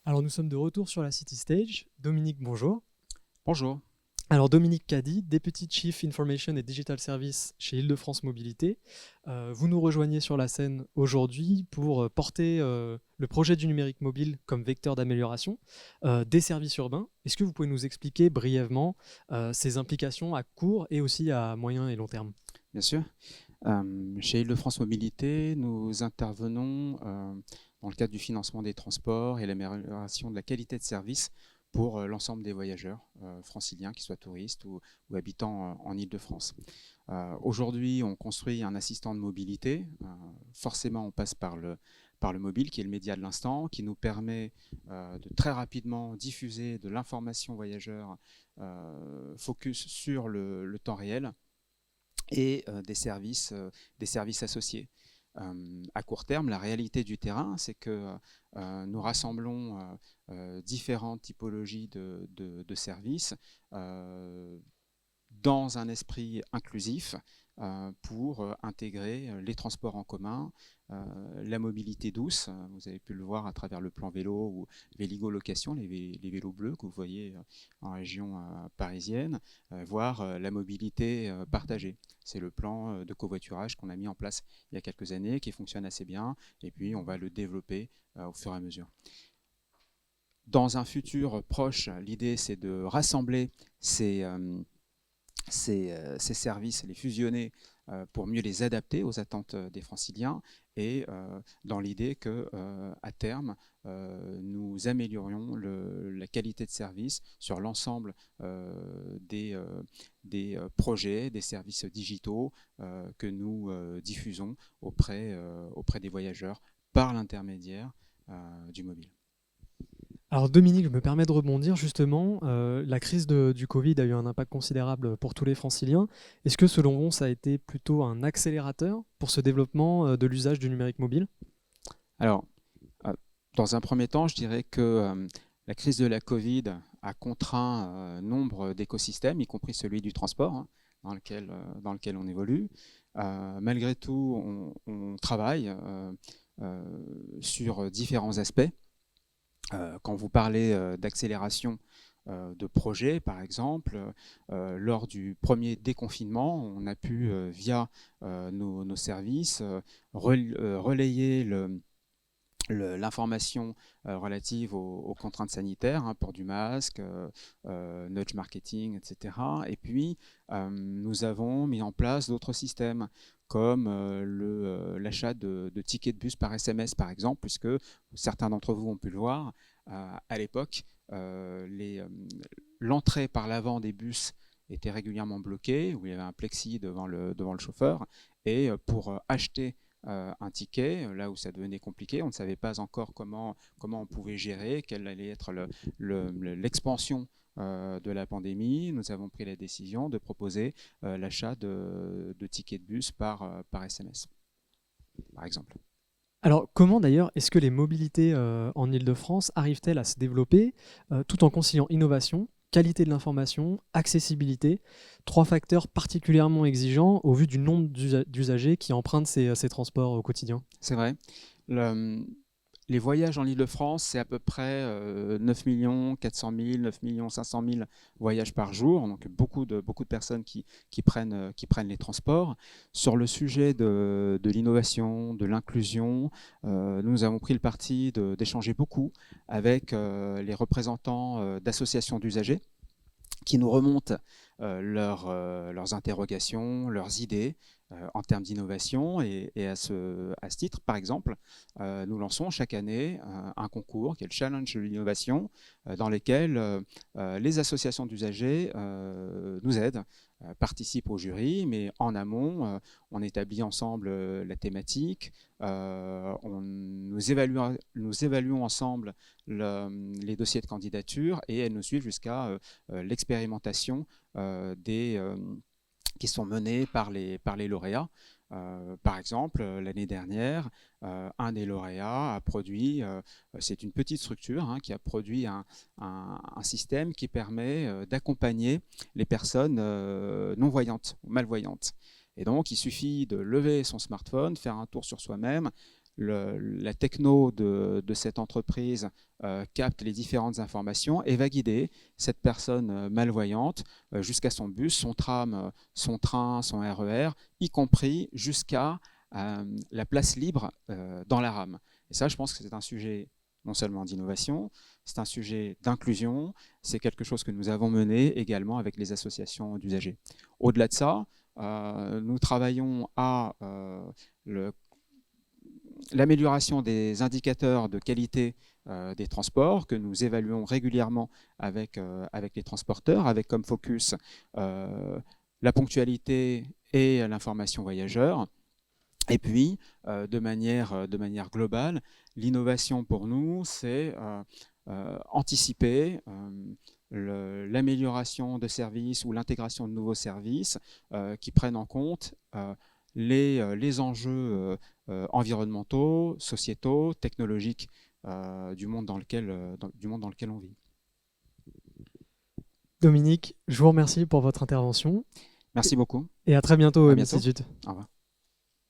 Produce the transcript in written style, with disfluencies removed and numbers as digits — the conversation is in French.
Alors nous sommes de retour sur la City Stage. Dominique, bonjour. Bonjour. Alors Dominique Caddy, Deputy Chief Information et Digital Service chez Île-de-France Mobilité. Vous nous rejoignez sur la scène aujourd'hui pour porter le projet du numérique mobile comme vecteur d'amélioration des services urbains. Est-ce que vous pouvez nous expliquer brièvement ses implications à court et aussi à moyen et long terme? Bien sûr. Chez Île-de-France Mobilité, nous intervenons dans le cadre du financement des transports et l'amélioration de la qualité de service pour l'ensemble des voyageurs franciliens, qu'ils soient touristes ou habitants en Île-de-France. Aujourd'hui, on construit un assistant de mobilité. Forcément, on passe par le mobile, qui est le média de l'instant, qui nous permet de très rapidement diffuser de l'information voyageur focus sur le temps réel et des services associés. À court terme, la réalité du terrain, c'est que nous rassemblons différentes typologies de services dans un esprit inclusif pour intégrer les transports en commun, la mobilité douce. Vous avez pu le voir à travers le plan vélo ou Véligo Location, les vélos bleus que vous voyez en région parisienne, voire la mobilité partagée. C'est le plan de covoiturage qu'on a mis en place il y a quelques années, qui fonctionne assez bien, et puis on va le développer au fur et à mesure. Dans un futur proche, l'idée c'est de rassembler ces services, les fusionner pour mieux les adapter aux attentes des franciliens et dans l'idée que à terme, nous améliorions la qualité de service sur l'ensemble des projets, des services digitaux que nous diffusons auprès des voyageurs par l'intermédiaire du mobile. Alors Dominique, je me permets de rebondir justement. La crise du Covid a eu un impact considérable pour tous les franciliens. Est-ce que selon vous, ça a été plutôt un accélérateur pour ce développement de l'usage du numérique mobile? Alors, dans un premier temps, je dirais que la crise de la Covid a contraint nombre d'écosystèmes, y compris celui du transport, hein, dans lequel on évolue. Malgré tout, on travaille sur différents aspects. Quand vous parlez d'accélération de projets, par exemple, lors du premier déconfinement, on a pu, via nos services, relayer l'information relative aux contraintes sanitaires, hein, port du masque, nudge marketing, etc. Et puis, nous avons mis en place d'autres systèmes comme l'achat de tickets de bus par SMS, par exemple, puisque certains d'entre vous ont pu le voir, à l'époque, l'entrée par l'avant des bus était régulièrement bloquée, où il y avait un plexi devant le chauffeur, et pour acheter un ticket, là où ça devenait compliqué, on ne savait pas encore comment on pouvait gérer, quelle allait être l'expansion de la pandémie. Nous avons pris la décision de proposer l'achat de tickets de bus par SMS, par exemple. Alors comment d'ailleurs est-ce que les mobilités en Île-de-France arrivent-elles à se développer tout en conciliant innovation, qualité de l'information, accessibilité, trois facteurs particulièrement exigeants au vu du nombre d'usagers qui empruntent ces transports au quotidien? C'est vrai. Le, les voyages en Île-de-France, c'est à peu près 9 400 000, 9 500 000 voyages par jour, donc beaucoup de personnes qui prennent les transports. Sur le sujet de l'innovation, de l'inclusion, nous avons pris le parti d'échanger beaucoup avec les représentants d'associations d'usagers qui nous remontent leurs interrogations, leurs idées en termes d'innovation. Et à ce titre, par exemple, nous lançons chaque année un concours qui est le Challenge de l'innovation, dans lequel les associations d'usagers nous aident, participent au jury, mais en amont, on établit ensemble la thématique, nous évaluons ensemble les dossiers de candidature et elles nous suivent jusqu'à l'expérimentation qui sont menées par les lauréats. Par exemple, l'année dernière, un des lauréats a produit, c'est une petite structure hein, qui a produit un système qui permet d'accompagner les personnes non-voyantes ou malvoyantes. Et donc, il suffit de lever son smartphone, faire un tour sur soi-même, la techno de cette entreprise capte les différentes informations et va guider cette personne malvoyante jusqu'à son bus, son tram, son train, son RER, y compris jusqu'à la place libre dans la rame. Et ça, je pense que c'est un sujet non seulement d'innovation, c'est un sujet d'inclusion, c'est quelque chose que nous avons mené également avec les associations d'usagers. Au-delà de ça, nous travaillons à l'amélioration des indicateurs de qualité des transports que nous évaluons régulièrement avec les transporteurs, avec comme focus la ponctualité et l'information voyageur. Et puis, de manière globale, l'innovation pour nous, c'est anticiper l'amélioration de services ou l'intégration de nouveaux services qui prennent en compte les enjeux environnementaux, sociétaux, technologiques du monde dans lequel on vit. Dominique, je vous remercie pour votre intervention Merci beaucoup. et à très bientôt À au bientôt. Institut. Au revoir.